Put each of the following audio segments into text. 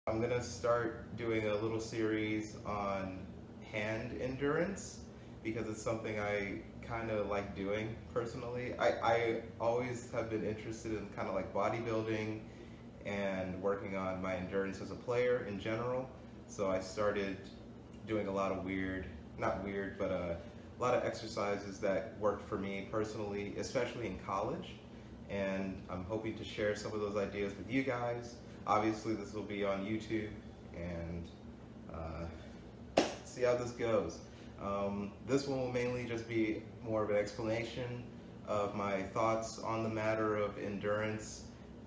I'm gonna start doing a little series on hand endurance because it's something I kind of like doing personally. I always have been interested in kind of like bodybuilding and working on my endurance as a player in general. So I started doing a lot of not weird, but a lot of exercises that worked for me personally, especially in college. And I'm hoping to share some of those ideas with you guys. Obviously, this will be on YouTube, and see how this goes. This one will mainly just be more of an explanation of my thoughts on the matter of endurance,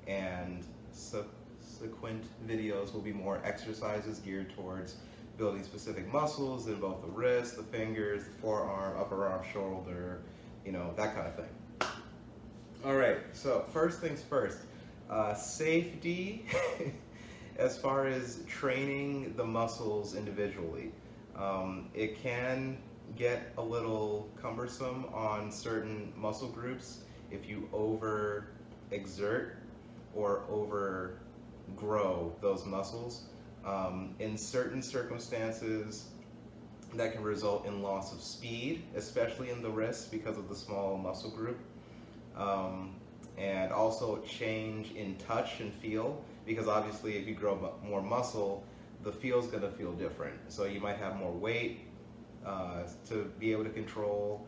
and subsequent videos will be more exercises geared towards building specific muscles in both the wrist, the fingers, the forearm, upper arm, shoulder, that kind of thing. All right, so first things first, safety as far as training the muscles individually. It can get a little cumbersome on certain muscle groups if you over exert or overgrow those muscles. In certain circumstances, that can result in loss of speed, especially in the wrist because of the small muscle group. And also change in touch and feel, because obviously if you grow more muscle, the feel's going to feel different. So you might have more weight to be able to control,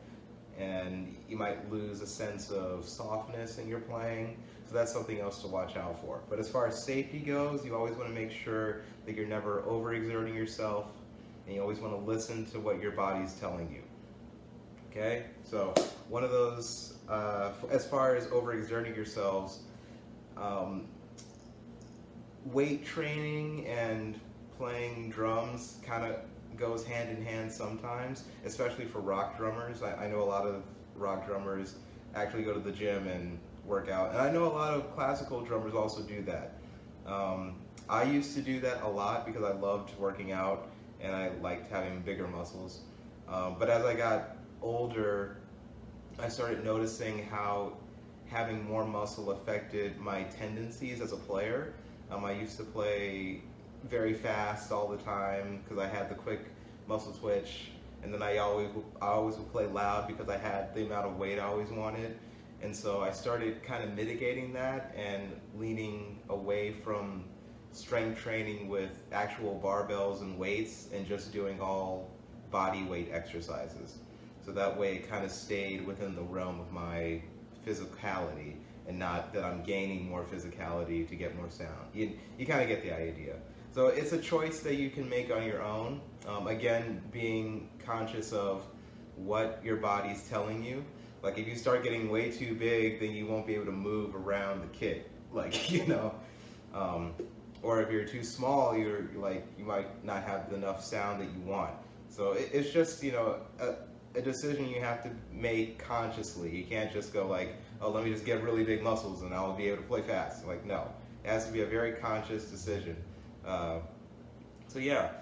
and you might lose a sense of softness in your playing. So that's something else to watch out for. But as far as safety goes, you always want to make sure that you're never overexerting yourself, and you always want to listen to what your body's telling you. Okay, so one of those, as far as overexerting yourselves, weight training and playing drums kind of goes hand in hand sometimes, especially for rock drummers. I know a lot of rock drummers actually go to the gym and work out, and I know a lot of classical drummers also do that. I used to do that a lot because I loved working out and I liked having bigger muscles. But as I got older, I started noticing how having more muscle affected my tendencies as a player. I used to play very fast all the time because I had the quick muscle twitch, and then I always would play loud because I had the amount of weight I always wanted. And so I started kind of mitigating that and leaning away from strength training with actual barbells and weights and just doing all body weight exercises. So that way it kind of stayed within the realm of my physicality, and not that I'm gaining more physicality to get more sound. You kind of get the idea. So it's a choice that you can make on your own. Again, being conscious of what your body's telling you. Like if you start getting way too big, then you won't be able to move around the kit. Or if you're too small, you might not have enough sound that you want. So it's just, a decision you have to make consciously. You can't just go like, oh, let me just get really big muscles and I'll be able to play fast. Like, no, it has to be a very conscious decision. So yeah,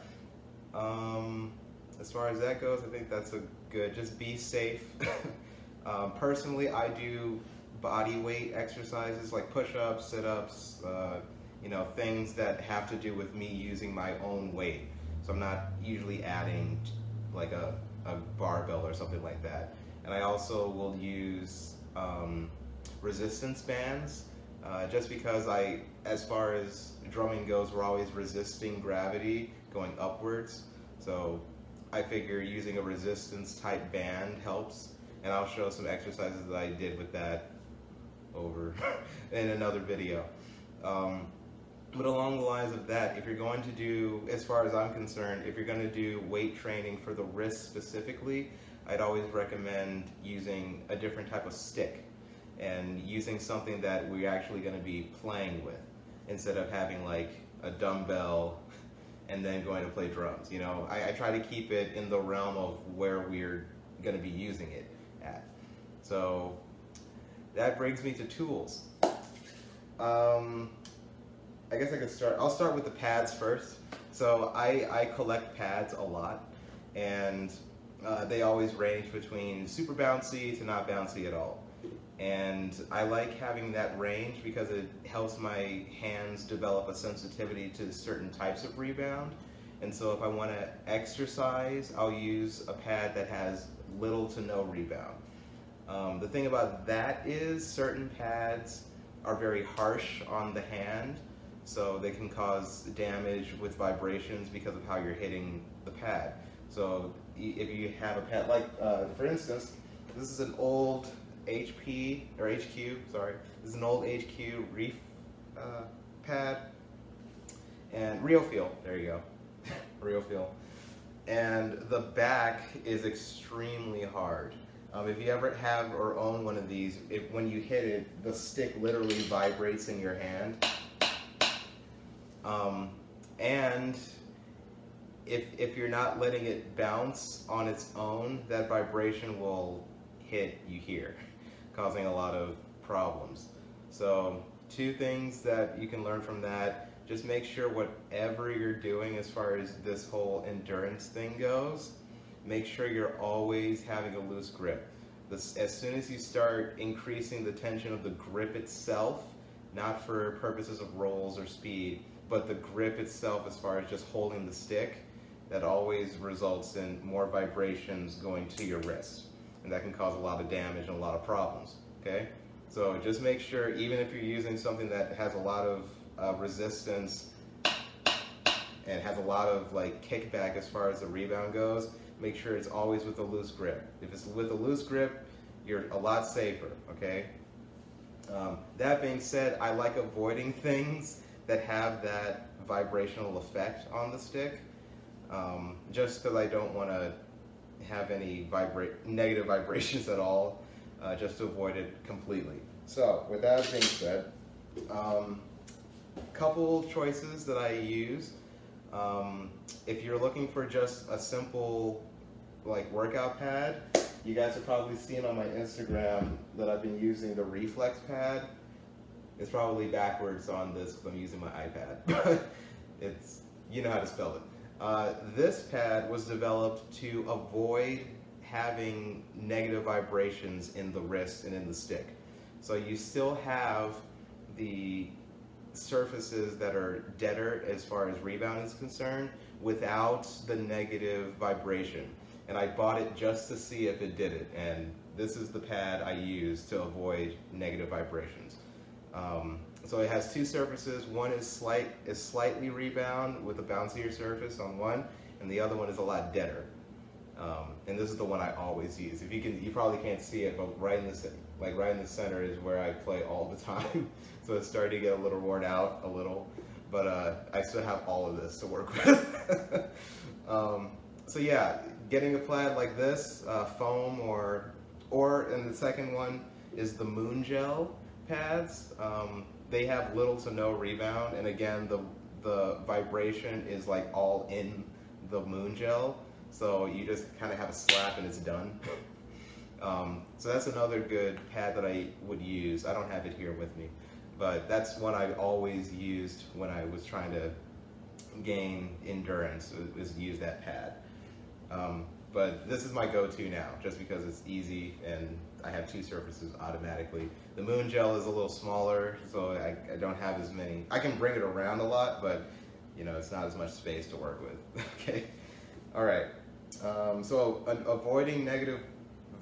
as far as that goes, I think that's a good, just be safe. Personally, I do body weight exercises like push-ups, sit-ups, things that have to do with me using my own weight. So I'm not usually adding like a barbell or something like that. And I also will use resistance bands, just because as far as drumming goes, we're always resisting gravity going upwards. So I figure using a resistance type band helps, and I'll show some exercises that I did with that over in another video. But along the lines of that, if you're going to do, as far as I'm concerned, if you're going to do weight training for the wrist specifically, I'd always recommend using a different type of stick and using something that we're actually going to be playing with, instead of having like a dumbbell and then going to play drums. I try to keep it in the realm of where we're going to be using it at. So that brings me to tools. I guess I'll start with the pads first. So I collect pads a lot, and they always range between super bouncy to not bouncy at all. And I like having that range because it helps my hands develop a sensitivity to certain types of rebound. And so if I want to exercise, I'll use a pad that has little to no rebound. The thing about that is certain pads are very harsh on the hand, so they can cause damage with vibrations because of how you're hitting the pad. So if you have a pad like, for instance, this is an old HP, or HQ, sorry. This is an old HQ Reef pad, and Reofeel, there you go, Reofeel. And the back is extremely hard. If you ever have or own one of these, when you hit it, the stick literally vibrates in your hand. And if you're not letting it bounce on its own, that vibration will hit you here, causing a lot of problems. So 2 things that you can learn from that: just make sure whatever you're doing as far as this whole endurance thing goes, make sure you're always having a loose grip. As soon as you start increasing the tension of the grip itself, not for purposes of rolls or speed, but the grip itself as far as just holding the stick, that always results in more vibrations going to your wrist. And that can cause a lot of damage and a lot of problems, okay? So just make sure, even if you're using something that has a lot of resistance and has a lot of like kickback as far as the rebound goes, make sure it's always with a loose grip. If it's with a loose grip, you're a lot safer, okay? That being said, I like avoiding things that have that vibrational effect on the stick, just because I don't want to have any negative vibrations at all, just to avoid it completely. So with that being said, couple choices that I use. If you're looking for just a simple like workout pad, you guys have probably seen on my Instagram that I've been using the Reflex pad. It's probably backwards on this because I'm using my iPad. It's, you know how to spell it. This pad was developed to avoid having negative vibrations in the wrist and in the stick. So you still have the surfaces that are deader as far as rebound is concerned without the negative vibration. And I bought it just to see if it did it. And this is the pad I use to avoid negative vibrations. So it has 2 surfaces. One is slightly rebound with a bouncier surface on one, and the other one is a lot deader. And this is the one I always use. If you probably can't see it, but right in the center is where I play all the time. So it's starting to get a little worn out, but I still have all of this to work with. So yeah, getting a pad like this, foam and the second one is the Moon Gel pads. They have little to no rebound, and again, the vibration is like all in the Moon Gel, so you just kind of have a slap and it's done. So that's another good pad that I would use. I don't have it here with me, but that's one I always used when I was trying to gain endurance, is use that pad. But this is my go-to now, just because it's easy and I have 2 surfaces automatically. The Moon Gel is a little smaller, so I don't have as many. I can bring it around a lot, but you know, it's not as much space to work with. Okay, all right. So avoiding negative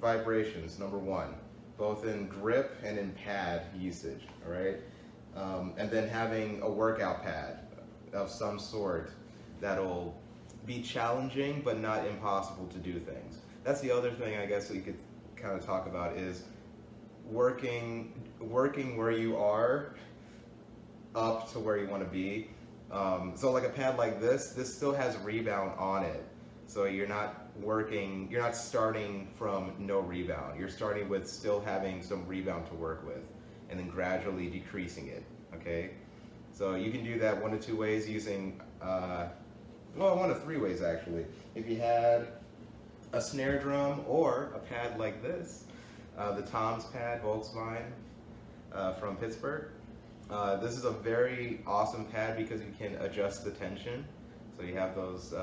vibrations, number 1, both in grip and in pad usage. All right, and then having a workout pad of some sort that'll be challenging but not impossible to do things. That's the other thing I guess we could kind of talk about, is working where you are up to where you want to be. So like a pad like this still has rebound on it. So you're not starting from no rebound. You're starting with still having some rebound to work with, and then gradually decreasing it, okay? So you can do that 1 of 2 ways using, well, 1 of 3 ways actually. If you had a snare drum or a pad like this, the Tom's pad, Volkswagen, from Pittsburgh. This is a very awesome pad because you can adjust the tension. So you have those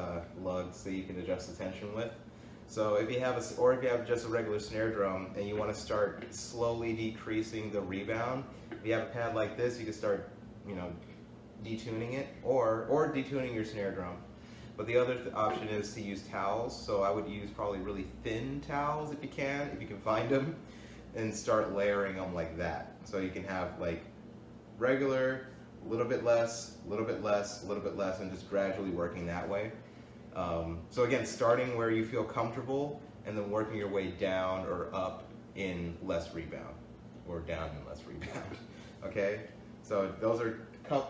lugs that you can adjust the tension with. So if you have or if you have just a regular snare drum and you want to start slowly decreasing the rebound, if you have a pad like this, you can start, you know, detuning it or detuning your snare drum. But the other option is to use towels. So I would use probably really thin towels if you can find them, and start layering them like that. So you can have like regular, a little bit less, a little bit less, a little bit less, and just gradually working that way. So again, starting where you feel comfortable and then working your way down or up in less rebound, or down in less rebound. Okay, so those are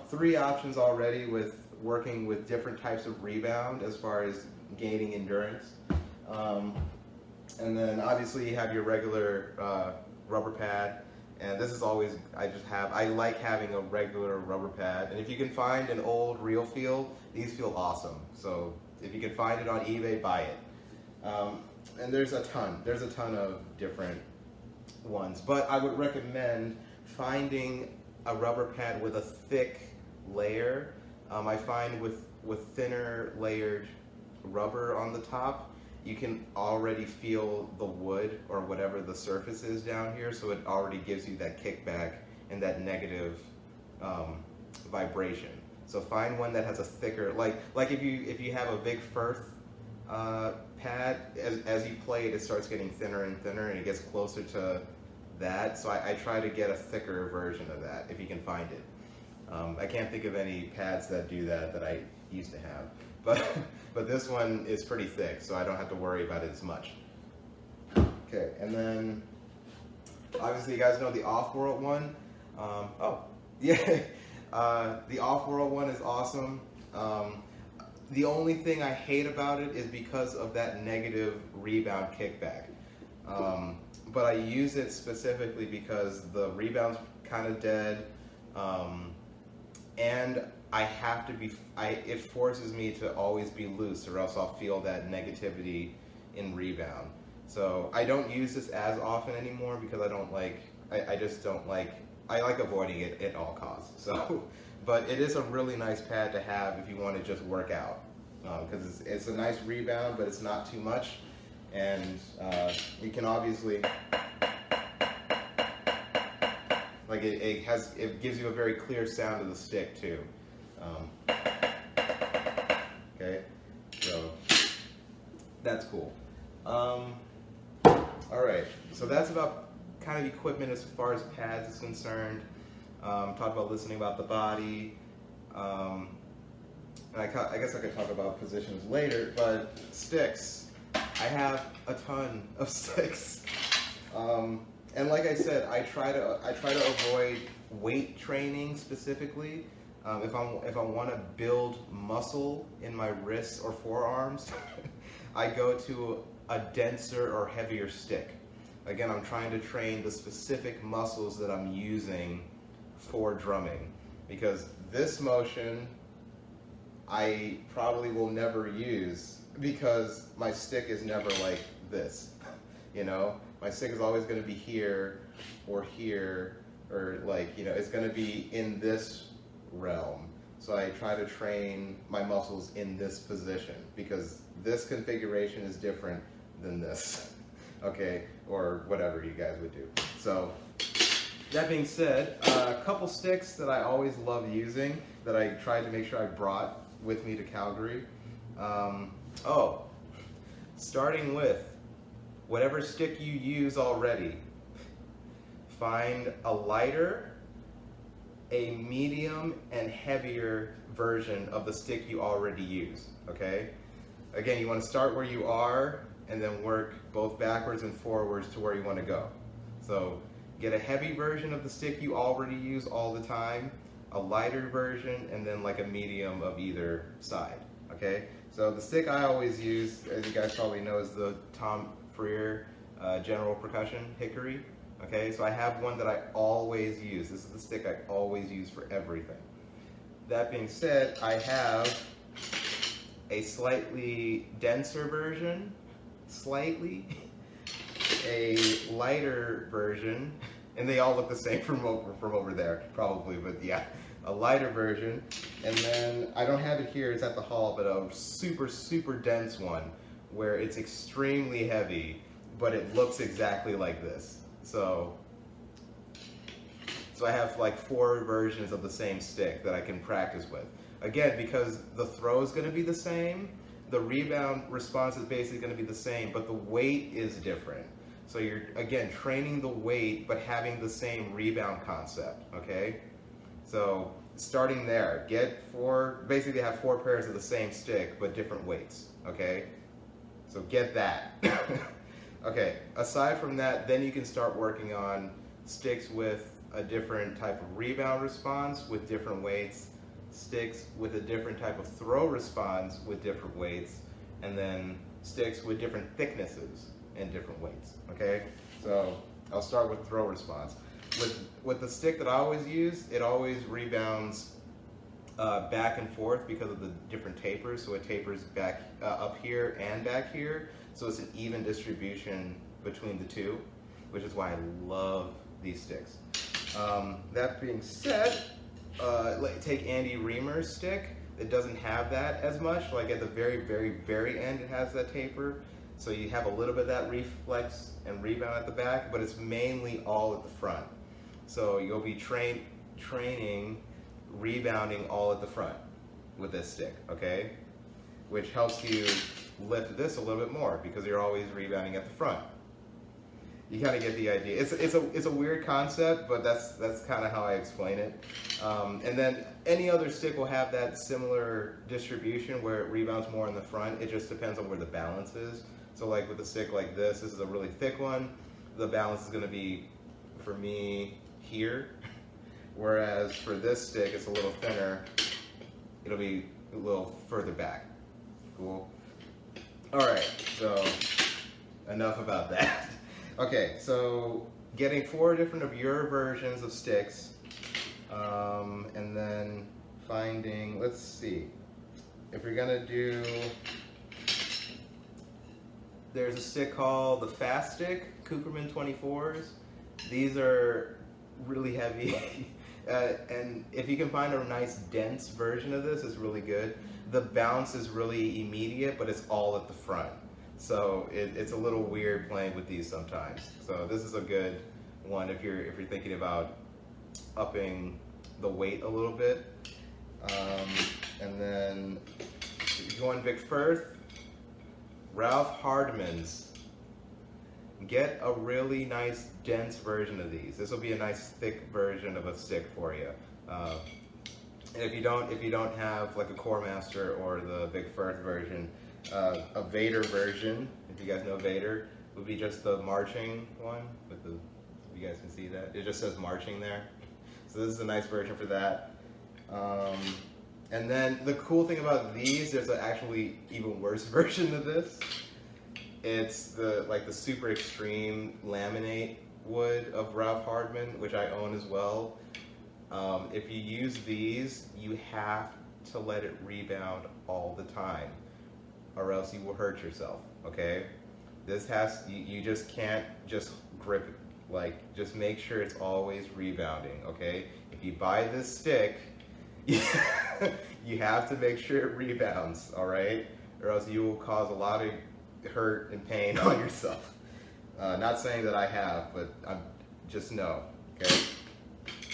3 options already with working with different types of rebound as far as gaining endurance. And then obviously you have your regular rubber pad, and this is always, I like having a regular rubber pad, and if you can find an old Real Feel, these feel awesome. So if you can find it on eBay, buy it. And there's a ton of different ones, but I would recommend finding a rubber pad with a thick layer. I find with thinner layered rubber on the top, you can already feel the wood or whatever the surface is down here, so it already gives you that kickback and that negative vibration. So find one that has a thicker, like if you have a big Firth pad, as you play it, it starts getting thinner and thinner, and it gets closer to that. So I try to get a thicker version of that if you can find it. I can't think of any pads that do that I used to have, but this one is pretty thick, so I don't have to worry about it as much. Okay, and then obviously you guys know the Off-World one. Oh, yeah, the Off-World one is awesome. The only thing I hate about it is because of that negative rebound kickback. But I use it specifically because the rebound's kind of dead. And I have to be, it forces me to always be loose, or else I'll feel that negativity in rebound. So I don't use this as often anymore because I don't like, I just don't like, I like avoiding it at all costs. So, but it is a really nice pad to have if you want to just work out. Because it's a nice rebound, but it's not too much. And you can obviously, like it gives you a very clear sound of the stick too. Okay, so that's cool. All right, so that's about kind of equipment as far as pads is concerned. Talk about listening about the body. And I guess I could talk about positions later, but sticks. I have a ton of sticks. And like I said, I try to avoid weight training specifically. If I want to build muscle in my wrists or forearms, I go to a denser or heavier stick. Again, I'm trying to train the specific muscles that I'm using for drumming, because this motion I probably will never use because my stick is never like this, you know? My stick is always going to be here, or like, you know, it's going to be in this realm. So I try to train my muscles in this position because this configuration is different than this, okay? Or whatever you guys would do. So that being said, a couple sticks that I always love using that I tried to make sure I brought with me to Calgary. Starting with whatever stick you use already, find a lighter, a medium, and heavier version of the stick you already use, okay? Again, you want to start where you are and then work both backwards and forwards to where you want to go. So get a heavy version of the stick you already use all the time, a lighter version, and then like a medium of either side, okay? So the stick I always use, as you guys probably know, is the Tom Freer General Percussion Hickory. Okay, so I have one that I always use. This is the stick I always use for everything. That being said, I have a slightly denser version, a lighter version, and they all look the same from over there, probably, but yeah, a lighter version. And then I don't have it here, it's at the hall, but a super, super dense one where it's extremely heavy, but it looks exactly like this. So I have like 4 versions of the same stick that I can practice with. Again, because the throw is going to be the same, the rebound response is basically going to be the same, but the weight is different. So you're, again, training the weight, but having the same rebound concept, okay? So starting there, basically have 4 pairs of the same stick, but different weights, okay? So get that. Okay, aside from that, then you can start working on sticks with a different type of rebound response with different weights, sticks with a different type of throw response with different weights, and then sticks with different thicknesses and different weights, okay? So I'll start with throw response. With the stick that I always use, it always rebounds back and forth because of the different tapers. So it tapers back up here and back here. So it's an even distribution between the two, which is why I love these sticks. That being said, take Andy Reamer's stick. It doesn't have that as much. Like at the very, very, very end, it has that taper. So you have a little bit of that reflex and rebound at the back, but it's mainly all at the front. So you'll be training rebounding all at the front with this stick, okay? Which helps you lift this a little bit more because you're always rebounding at the front. You kind of get the idea. It's a weird concept, but that's kind of how I explain it. And then any other stick will have that similar distribution where it rebounds more in the front. It just depends on where the balance is. So like with a stick like this is a really thick one. The balance is going to be, for me, here. Whereas for this stick, it's a little thinner. It'll be a little further back. Cool. All right, so enough about that. Okay, so getting 4 different of your versions of sticks, and then finding, let's see, if you're gonna do, there's a stick called the Fast Stick, Cooperman 24s. These are really heavy, and if you can find a nice dense version of this, it's really good. The bounce is really immediate, but it's all at the front. So it's a little weird playing with these sometimes. So this is a good one if you're thinking about upping the weight a little bit. And then if you want Vic Firth, Ralph Hardman's. Get a really nice dense version of these. This will be a nice thick version of a stick for you. And if you don't have like a Core Master or the Vic Firth version, a Vader version, if you guys know Vader, would be just the marching one with the, if you guys can see that, it just says marching there. So this is a nice version for that. And then the cool thing about these, there's an actually even worse version of this. It's the super extreme laminate wood of Ralph Hardman, which I own as well. If you use these, you have to let it rebound all the time, or else you will hurt yourself, okay? This you just can't just grip it. Like, just make sure it's always rebounding, okay? If you buy this stick, you have to make sure it rebounds, all right? Or else you will cause a lot of hurt and pain on yourself. Not saying that I have, but just know, okay?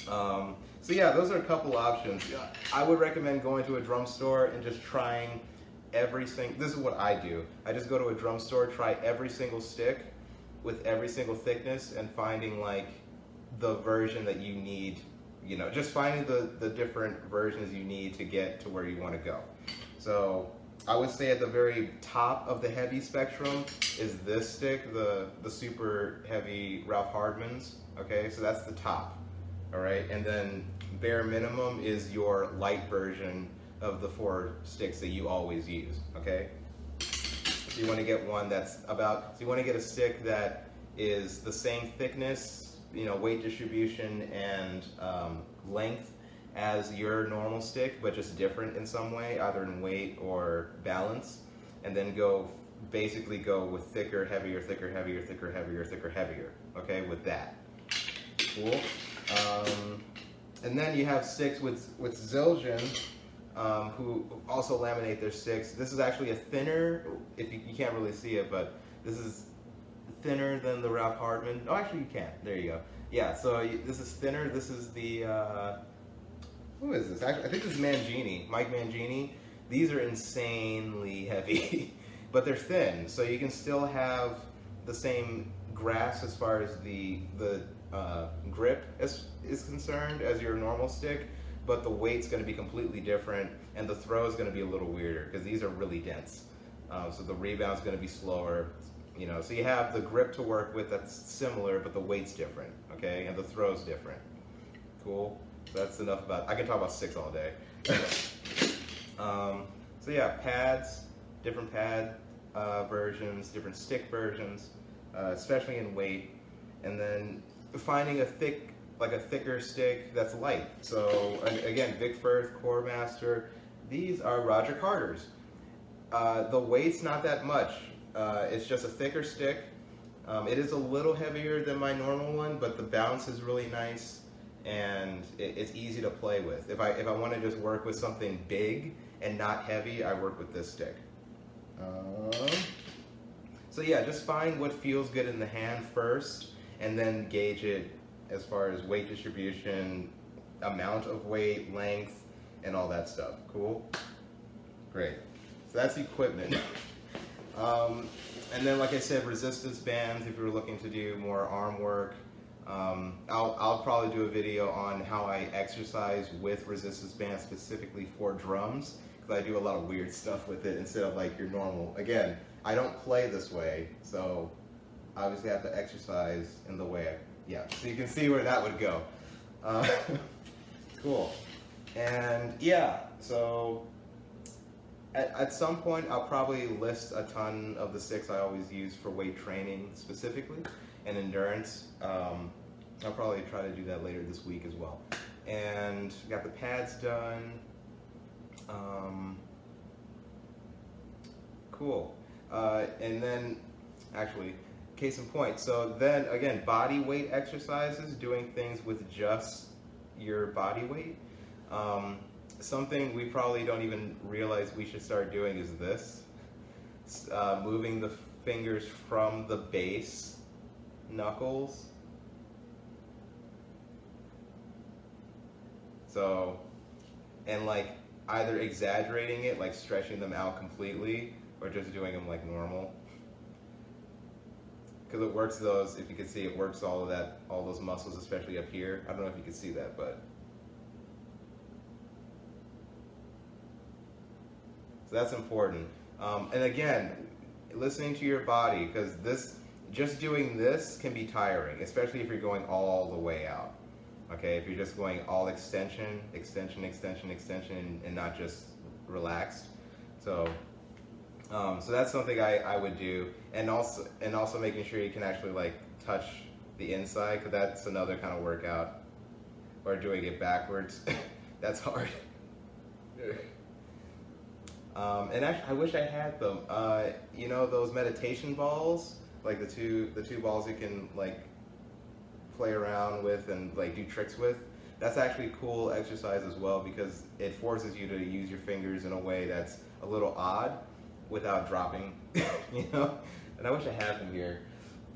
So yeah, those are a couple options. I would recommend going to a drum store and just trying this is what I do. I just go to a drum store, try every single stick with every single thickness and finding like the version that you need, you know, just finding the different versions you need to get to where you want to go. So I would say at the very top of the heavy spectrum is this stick, the super heavy Ralph Hardman's, okay? So that's the top, all right? And then bare minimum is your light version of the 4 sticks that you always use, okay? So you want to get one so you want to get a stick that is the same thickness, you know, weight distribution and length as your normal stick, but just different in some way, either in weight or balance, and then basically go with thicker, heavier, thicker, heavier, thicker, heavier, thicker, heavier, okay, with that. Cool. And then you have sticks with Zildjian. who also laminate their sticks. This is actually a thinner, if you can't really see it, but this is thinner than the Ralph Hardman. Oh, actually you can. There you go. Yeah, so this is thinner. This is the, who is this? Actually, I think this is Mangini, Mike Mangini. These are insanely heavy, but they're thin, so you can still have the same grasp as far as the grip is concerned as your normal stick, but the weight's going to be completely different, and the throw is going to be a little weirder because these are really dense. So the rebound's going to be slower, you know. So you have the grip to work with that's similar, but the weight's different, okay, and the throw's different. Cool. So that's enough about. I can talk about sticks all day. So yeah, pads, different pad versions, different stick versions, especially in weight, and then finding a thicker stick that's light. So again, Vic Firth, Core Master, these are Roger Carter's. The weight's not that much. It's just a thicker stick. It is a little heavier than my normal one, but the bounce is really nice, and it's easy to play with. If I want to just work with something big and not heavy, I work with this stick. So yeah, just find what feels good in the hand first, and then gauge it as far as weight distribution, amount of weight, length, and all that stuff. Cool? Great. So that's equipment. And then, like I said, resistance bands if you're looking to do more arm work. I'll probably do a video on how I exercise with resistance bands specifically for drums, because I do a lot of weird stuff with it instead of like your normal. Again, I don't play this way, so obviously I have to exercise in the way yeah, so you can see where that would go. Cool. And yeah, so at some point I'll probably list a ton of the sticks I always use for weight training specifically and endurance. I'll probably try to do that later this week as well. And got the pads done. Cool. And then, actually, case in point, so then again, body weight exercises, doing things with just your body weight. Something we probably don't even realize we should start doing is this. Moving the fingers from the base knuckles. So, and like either exaggerating it, like stretching them out completely, or just doing them like normal. Because it works those, if you can see, it works all of that, all those muscles, especially up here. I don't know if you can see that, but. So that's important. And again, listening to your body, because this, just doing this can be tiring, especially if you're going all the way out. Okay, if you're just going all extension, extension, extension, extension, and not just relaxed. So, so that's something I would do, and also making sure you can actually like touch the inside, because that's another kind of workout. Or doing it backwards, that's hard. And actually, I wish I had them. You know those meditation balls, like the two balls you can like play around with and like do tricks with. That's actually cool exercise as well, because it forces you to use your fingers in a way that's a little odd without dropping, you know. And I wish I had them here.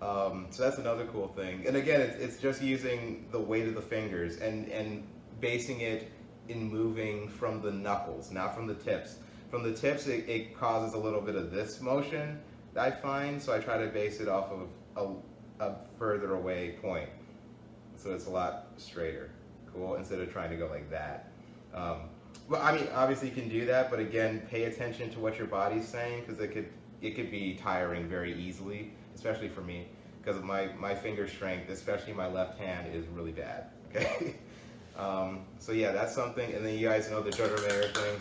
So that's another cool thing. And again, it's just using the weight of the fingers and basing it in moving from the knuckles, not from the tips. From the tips, it causes a little bit of this motion, I find, so I try to base it off of a further away point. So it's a lot straighter, cool, instead of trying to go like that. Well, I mean, obviously you can do that, but again, pay attention to what your body's saying, because it could be tiring very easily, especially for me, because my finger strength, especially my left hand, is really bad, okay? So yeah, that's something, and then you guys know the Judder Mayer thing.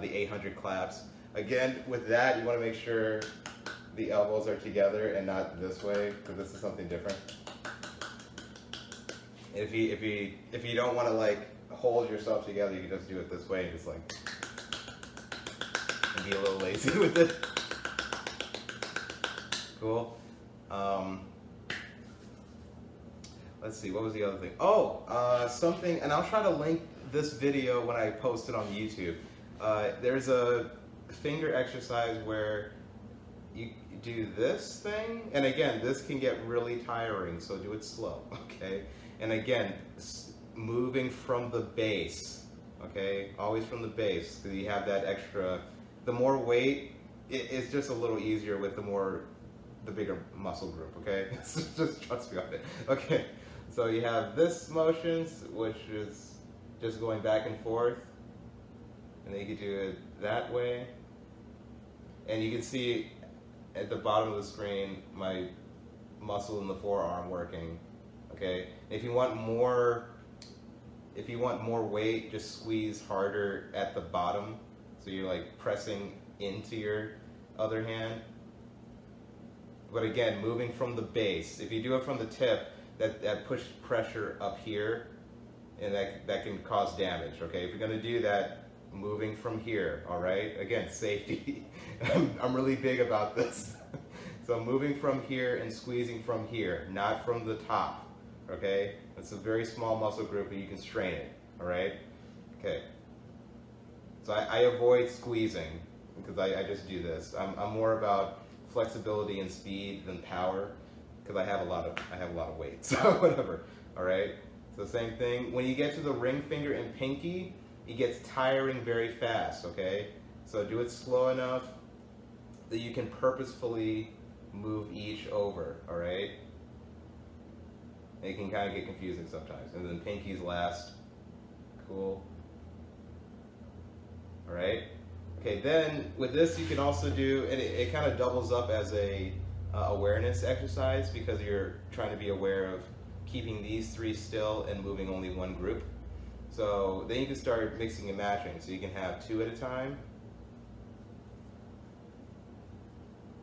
The 800 claps. Again, with that, you want to make sure the elbows are together and not this way, because this is something different. If you don't want to like hold yourself together, you can just do it this way and just like and be a little lazy with it. Cool. Let's see, what was the other thing? Oh, something, and I'll try to link this video when I post it on YouTube. There's a finger exercise where you do this thing, and again, this can get really tiring, so do it slow, okay? And again, moving from the base, okay? Always from the base, because you have that extra, the more weight, it's just a little easier with the bigger muscle group, okay? Just trust me on it. Okay, so you have this motions, which is just going back and forth, and then you can do it that way. And you can see at the bottom of the screen my muscle in the forearm working, okay? If you want more weight, just squeeze harder at the bottom, so you're like pressing into your other hand. But again, moving from the base. If you do it from the tip, that push pressure up here, and that can cause damage, okay? If you're gonna do that, moving from here, all right? Again, safety. I'm really big about this. So moving from here and squeezing from here, not from the top, okay? It's a very small muscle group and you can strain it, all right? Okay. So I avoid squeezing because I just do this. I'm more about flexibility and speed than power because I have a lot of weight, so whatever, all right? So same thing. When you get to the ring finger and pinky, it gets tiring very fast, okay? So do it slow enough that you can purposefully move each over, all right? It can kind of get confusing sometimes. And then pinky's last. Cool. All right? Okay, then with this you can also do, and it kind of doubles up as a awareness exercise because you're trying to be aware of keeping these three still and moving only one group. So then you can start mixing and matching. So you can have 2 at a time.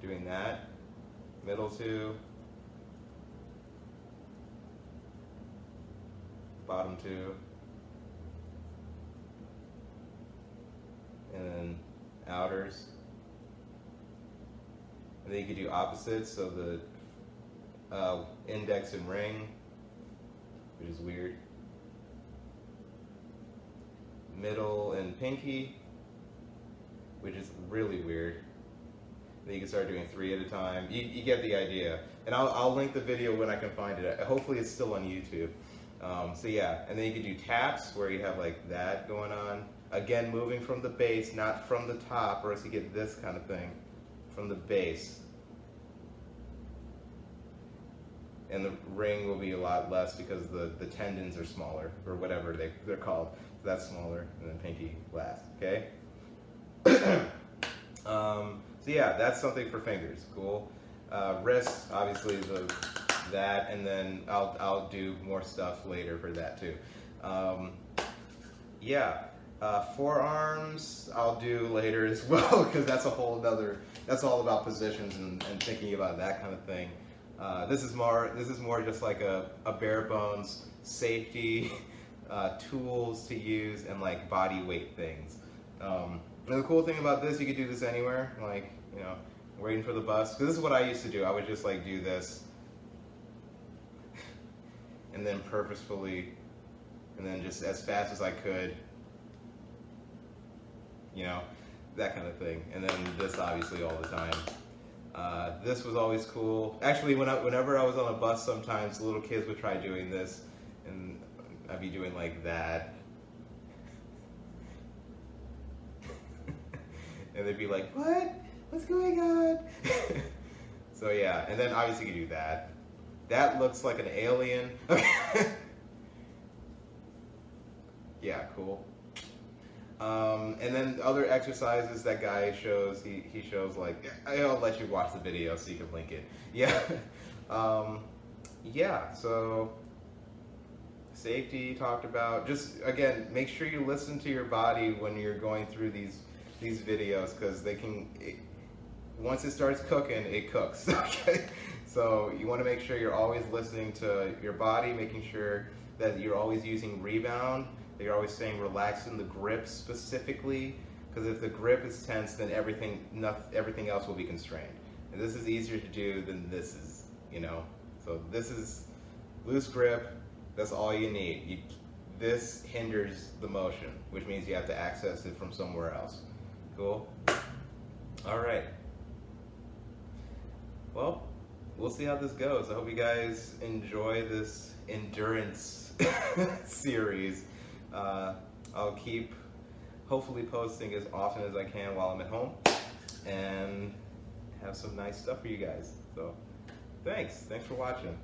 Doing that. Middle 2. Bottom 2. And then outers. And then you could do opposites, so the index and ring, which is weird. Middle and pinky, which is really weird. Then you can start doing 3 at a time. You get the idea. And I'll link the video when I can find it. Hopefully it's still on YouTube. So yeah, and then you can do taps where you have like that going on. Again, moving from the base, not from the top, or else you get this kind of thing from the base. And the ring will be a lot less because the tendons are smaller, or whatever they're called. So that's smaller, and then pinky last, okay? So yeah, that's something for fingers, cool. Wrist, obviously that, and then I'll do more stuff later for that too. Yeah, forearms I'll do later as well because that's a whole nother. That's all about positions and thinking about that kind of thing. This is more just like a bare bones safety tools to use and like body weight things. And the cool thing about this, you could do this anywhere, like, you know, waiting for the bus. Because this is what I used to do. I would just like do this and then purposefully, and then just as fast as I could, you know, that kind of thing. And then this obviously all the time. This was always cool. Actually, whenever I was on a bus, sometimes little kids would try doing this, and I'd be doing like that. And they'd be like, what? What's going on? So yeah, and then obviously you do that. That looks like an alien. Okay. Yeah, cool. And then other exercises that guy shows, he shows like, I'll let you watch the video so you can link it. Yeah. Yeah, so safety talked about. Just again, make sure you listen to your body when you're going through these videos, because they can, once it starts cooking, it cooks. Okay, so you want to make sure you're always listening to your body, making sure that you're always using rebound, that you're always staying relaxed in the grip specifically, because if the grip is tense, then everything else will be constrained. And this is easier to do than this is, you know. So this is loose grip. That's all you need. this hinders the motion, which means you have to access it from somewhere else. Cool? All right. Well, we'll see how this goes. I hope you guys enjoy this endurance series. I'll keep hopefully posting as often as I can while I'm at home and have some nice stuff for you guys. So thanks for watching.